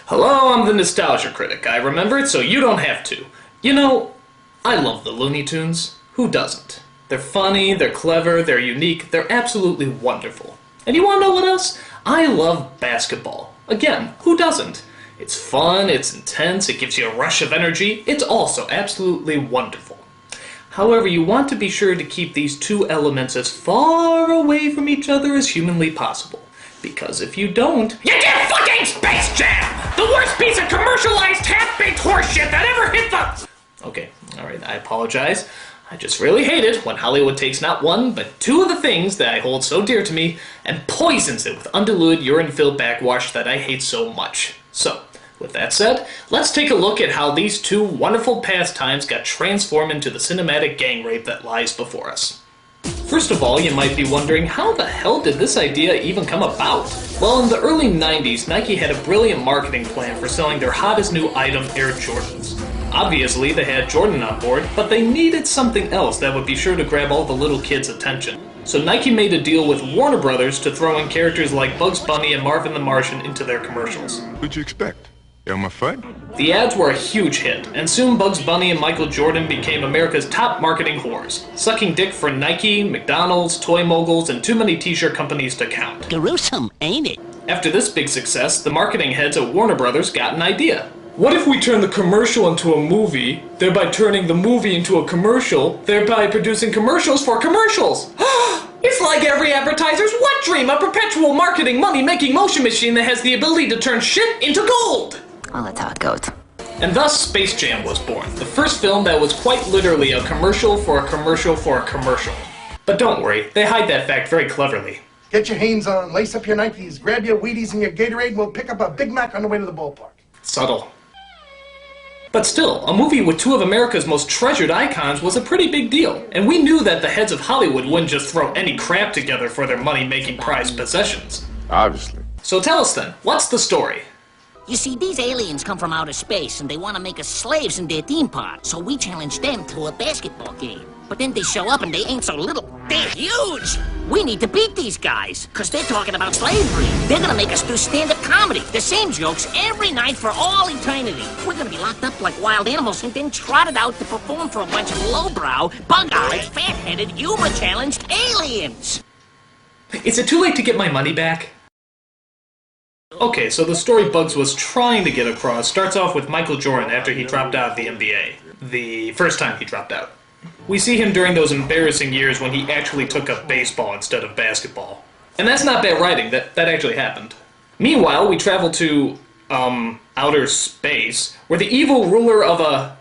Hello, I'm the NostalgiaCritic. I remember it so you don't have to. You know, I love the Looney Tunes. Who doesn't? They're funny, they're clever, they're unique, they're absolutely wonderful. And you wanna know what else? I love basketball. Again, who doesn't? It's fun, it's intense, it gives you a rush of energy. It's also absolutely wonderful. However, you want to be sure to keep these two elements as far away from each other as humanly possible. Because if you don't, you get fucking Space Jam! The worst piece of commercialized half-baked horseshit that ever hit the... Okay, alright, I apologize. I just really hate it when Hollywood takes not one, but two of the things that I hold so dear to me and poisons it with undiluted urine-filled backwash that I hate so much. So, with that said, let's take a look at how these two wonderful pastimes got transformed into the cinematic gang rape that lies before us. First of all, you might be wondering, how the hell did this idea even come about? Well, in the early 90s, Nike had a brilliant marketing plan for selling their hottest new item, Air Jordans. Obviously, they had Jordan on board, but they needed something else that would be sure to grab all the little kids' attention. So Nike made a deal with Warner Brothers to throw in characters like Bugs Bunny and Marvin the Martian into their commercials. What'd you expect? Elmer Fudd? The ads were a huge hit, and soon Bugs Bunny and Michael Jordan became America's top marketing whores, sucking dick for Nike, McDonald's, toy moguls, and too many t-shirt companies to count. Gruesome, ain't it? After this big success, the marketing heads at Warner Brothers got an idea. What if we turn the commercial into a movie, thereby turning the movie into a commercial, thereby producing commercials for commercials? It's like every advertiser's wet dream, a perpetual marketing money-making motion machine that has the ability to turn shit into gold! Well, that's how it goes. And thus, Space Jam was born, the first film that was quite literally a commercial for a commercial for a commercial. But don't worry, they hide that fact very cleverly. Get your Hanes on, lace up your Nikes, grab your Wheaties and your Gatorade, and we'll pick up a Big Mac on the way to the ballpark. Subtle. But still, a movie with two of America's most treasured icons was a pretty big deal, and we knew that the heads of Hollywood wouldn't just throw any crap together for their money-making prized possessions. Obviously. So tell us then, what's the story? You see, these aliens come from outer space, and they want to make us slaves in their theme park. So we challenge them to a basketball game. But then they show up, and they ain't so little. They're huge! We need to beat these guys, because they're talking about slavery. They're gonna make us do stand-up comedy. The same jokes every night for all eternity. We're gonna be locked up like wild animals and then trotted out to perform for a bunch of lowbrow, bug-eyed, fat-headed, humor-challenged aliens. Is it too late to get my money back? Okay, so the story Bugs was trying to get across starts off with Michael Jordan after he dropped out of the NBA. The first time he dropped out. We see him during those embarrassing years when he actually took up baseball instead of basketball. And that's not bad writing, that actually happened. Meanwhile, we travel to, outer space, where the evil ruler of a,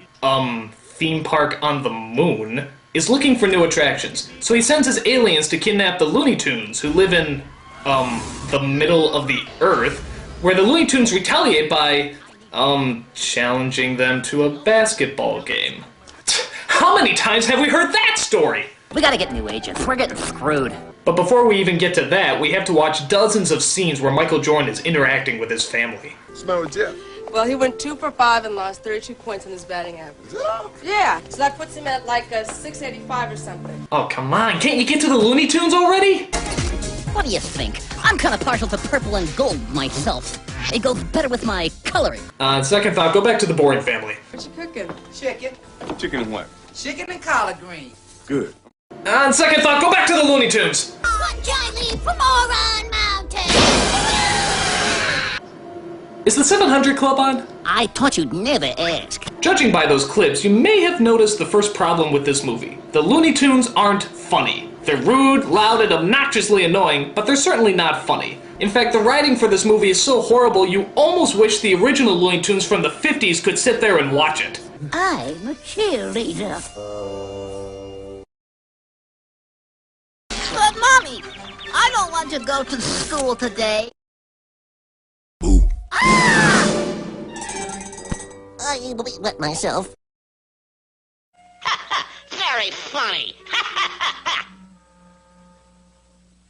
theme park on the moon is looking for new attractions. So he sends his aliens to kidnap the Looney Tunes, who live in, the middle of the Earth, where the Looney Tunes retaliate by, challenging them to a basketball game. How many times have we heard that story? We gotta get new agents. We're getting screwed. But before we even get to that, we have to watch dozens of scenes where Michael Jordan is interacting with his family. Smell with Jeff. Well, he went 2 for 5 and lost 32 points on his batting average. Yeah, so that puts him at like a 685 or something. Oh, come on, can't you get to the Looney Tunes already? What do you think? I'm kind of partial to purple and gold myself. It goes better with my coloring. Second thought, go back to the boring family. What you cooking? Chicken. Chicken and what? Chicken and collard greens. Good. Second thought, go back to the Looney Tunes. One giant leap from Oron Mountain. Is the 700 Club on? I thought you'd never ask. Judging by those clips, you may have noticed the first problem with this movie. The Looney Tunes aren't funny. They're rude, loud, and obnoxiously annoying, but they're certainly not funny. In fact, the writing for this movie is so horrible you almost wish the original Looney Tunes from the 50s could sit there and watch it. I'm a cheerleader. But Mommy, I don't want to go to school today. Ooh. Ah! I wet myself. Very funny.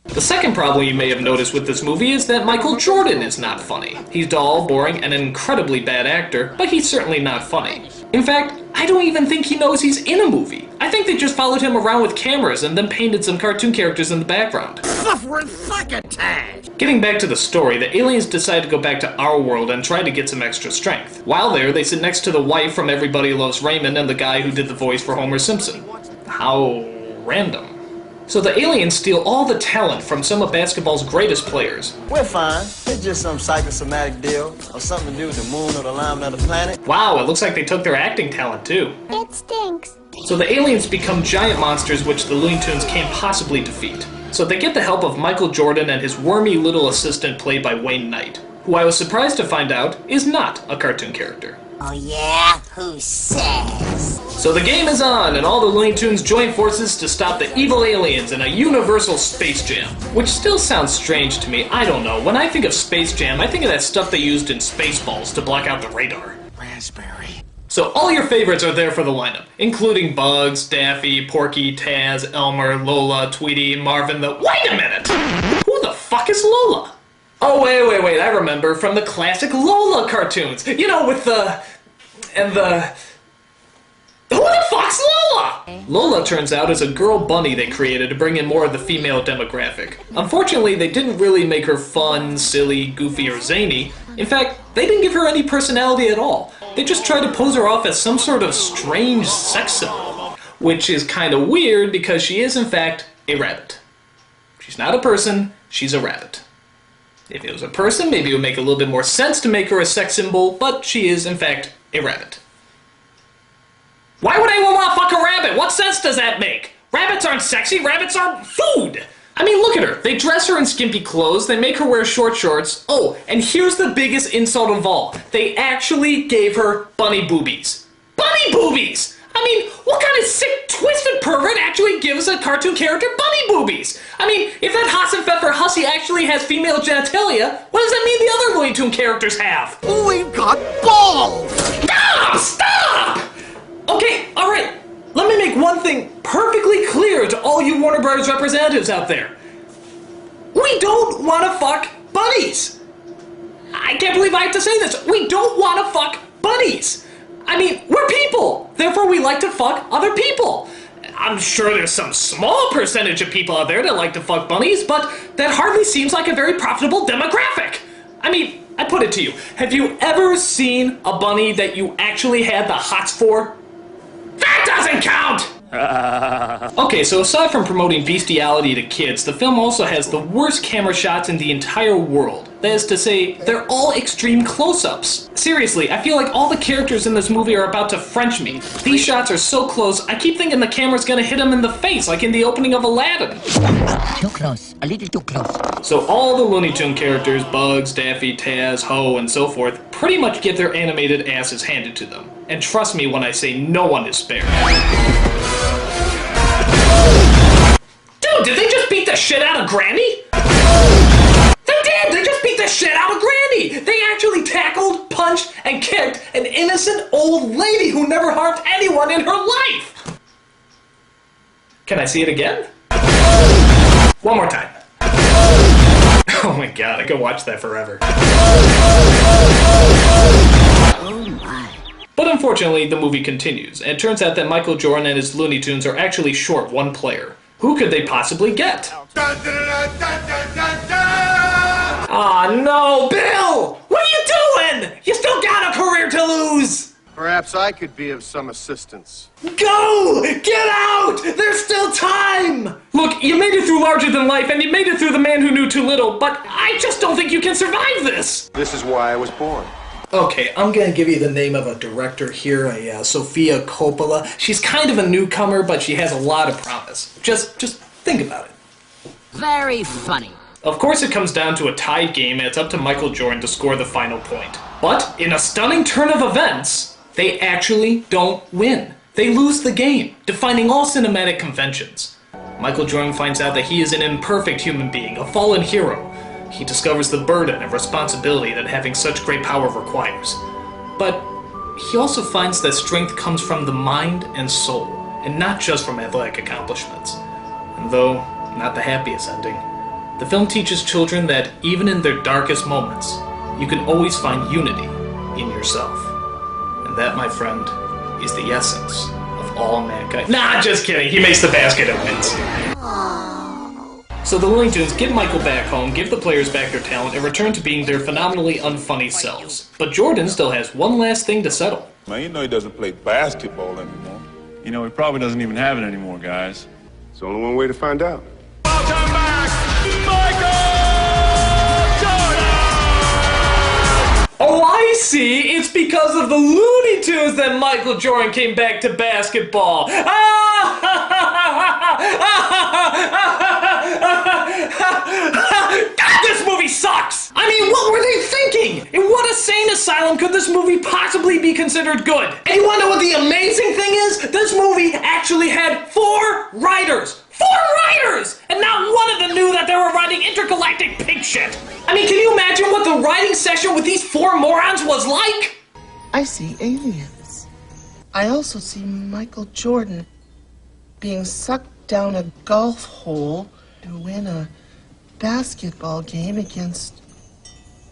The second problem you may have noticed with this movie is that Michael Jordan is not funny. He's dull, boring, and an incredibly bad actor, but he's certainly not funny. In fact, I don't even think he knows he's in a movie. I think they just followed him around with cameras and then painted some cartoon characters in the background. Suffering succotash! Getting back to the story, the aliens decide to go back to our world and try to get some extra strength. While there, they sit next to the wife from Everybody Loves Raymond and the guy who did the voice for Homer Simpson. How random. So the aliens steal all the talent from some of basketball's greatest players. We're fine. It's just some psychosomatic deal or something to do with the moon or the alignment of the planet. Wow, it looks like they took their acting talent too. It stinks. So the aliens become giant monsters which the Looney Tunes can't possibly defeat. So they get the help of Michael Jordan and his wormy little assistant played by Wayne Knight, who I was surprised to find out is not a cartoon character. Oh yeah? Who says? So the game is on, and all the Looney Tunes join forces to stop the evil aliens in a universal Space Jam. Which still sounds strange to me, I don't know. When I think of Space Jam, I think of that stuff they used in Spaceballs to block out the radar. Raspberry. So all your favorites are there for the lineup, including Bugs, Daffy, Porky, Taz, Elmer, Lola, Tweety, Marvin the... Wait a minute! Who the fuck is Lola? Oh, wait, I remember, from the classic Lola cartoons. You know, with the... and the... Who the fuck's Lola? Lola turns out is a girl bunny they created to bring in more of the female demographic. Unfortunately, they didn't really make her fun, silly, goofy, or zany. In fact, they didn't give her any personality at all. They just tried to pose her off as some sort of strange sex symbol. Which is kinda weird because she is in fact a rabbit. She's not a person, she's a rabbit. If it was a person, maybe it would make a little bit more sense to make her a sex symbol, but she is in fact a rabbit. Why would anyone want to fuck a rabbit? What sense does that make? Rabbits aren't sexy, rabbits are food! I mean, look at her. They dress her in skimpy clothes, they make her wear short shorts. Oh, and here's the biggest insult of all. They actually gave her bunny boobies. Bunny boobies! I mean, what kind of sick, twisted pervert actually gives a cartoon character bunny boobies? I mean, if that Hassenpfeffer hussy actually has female genitalia, what does that mean the other Looney Tune characters have? We've got balls! Stop! Okay, alright. Let me make one thing perfectly clear to all you Warner Brothers representatives out there. We don't want to fuck bunnies. I can't believe I have to say this. We don't want to fuck bunnies. I mean, we're people. Therefore, we like to fuck other people. I'm sure there's some small percentage of people out there that like to fuck bunnies, but that hardly seems like a very profitable demographic. I mean, I put it to you. Have you ever seen a bunny that you actually had the hots for? That doesn't count! Okay, so aside from promoting bestiality to kids, the film also has the worst camera shots in the entire world. That is to say, they're all extreme close-ups. Seriously, I feel like all the characters in this movie are about to French me. These shots are so close, I keep thinking the camera's gonna hit them in the face, like in the opening of Aladdin. Too close. A little too close. So all the Looney Tune characters, Bugs, Daffy, Taz, Ho, and so forth, pretty much get their animated asses handed to them. And trust me when I say no one is spared. Dude, did they just beat the shit out of Granny? They did! They just beat the shit out of Granny! They actually tackled, punched, and kicked an innocent old lady who never harmed anyone in her life! Can I see it again? One more time. Oh my god, I could watch that forever. Oh my. But unfortunately, the movie continues, and it turns out that Michael Jordan and his Looney Tunes are actually short one player. Who could they possibly get? Aw, no, Bill! What are you doing? You still got a career to lose! Perhaps I could be of some assistance. Go! Get out! There's still time! Look, you made it through Larger Than Life, and you made it through The Man Who Knew Too Little, but I just don't think you can survive this! This is why I was born. Okay, I'm gonna give you the name of a director here, Sofia Coppola. She's kind of a newcomer, but she has a lot of promise. Just think about it. Very funny. Of course it comes down to a tied game, and it's up to Michael Jordan to score the final point. But, in a stunning turn of events, they actually don't win. They lose the game, defying all cinematic conventions. Michael Jordan finds out that he is an imperfect human being, a fallen hero. He discovers the burden and responsibility that having such great power requires. But he also finds that strength comes from the mind and soul, and not just from athletic accomplishments. And though not the happiest ending, the film teaches children that even in their darkest moments, you can always find unity in yourself. And that, my friend, is the essence of all mankind. Nah, just kidding. He makes the basket and wins. So the Looney Tunes get Michael back home, give the players back their talent, and return to being their phenomenally unfunny selves. But Jordan still has one last thing to settle. Man, you know he doesn't play basketball anymore. You know, he probably doesn't even have it anymore, guys. It's only one way to find out. Welcome back, Michael Jordan! Oh, I see! It's because of the Looney Tunes that Michael Jordan came back to basketball! God, this movie sucks! I mean, what were they thinking? In what insane asylum could this movie possibly be considered good? And you wanna know what the amazing thing is? This movie actually had 4 writers! 4 writers! And not one of them knew that they were writing intergalactic pig shit! I mean, can you imagine what the writing session with these 4 morons was like? I see aliens. I also see Michael Jordan being sucked down a golf hole to win a basketball game against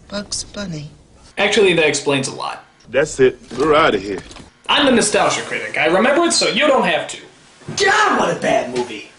Bugs Bunny. Actually, that explains a lot. That's it. We're out of here. I'm the Nostalgia Critic. I remember it so you don't have to. God, what a bad movie!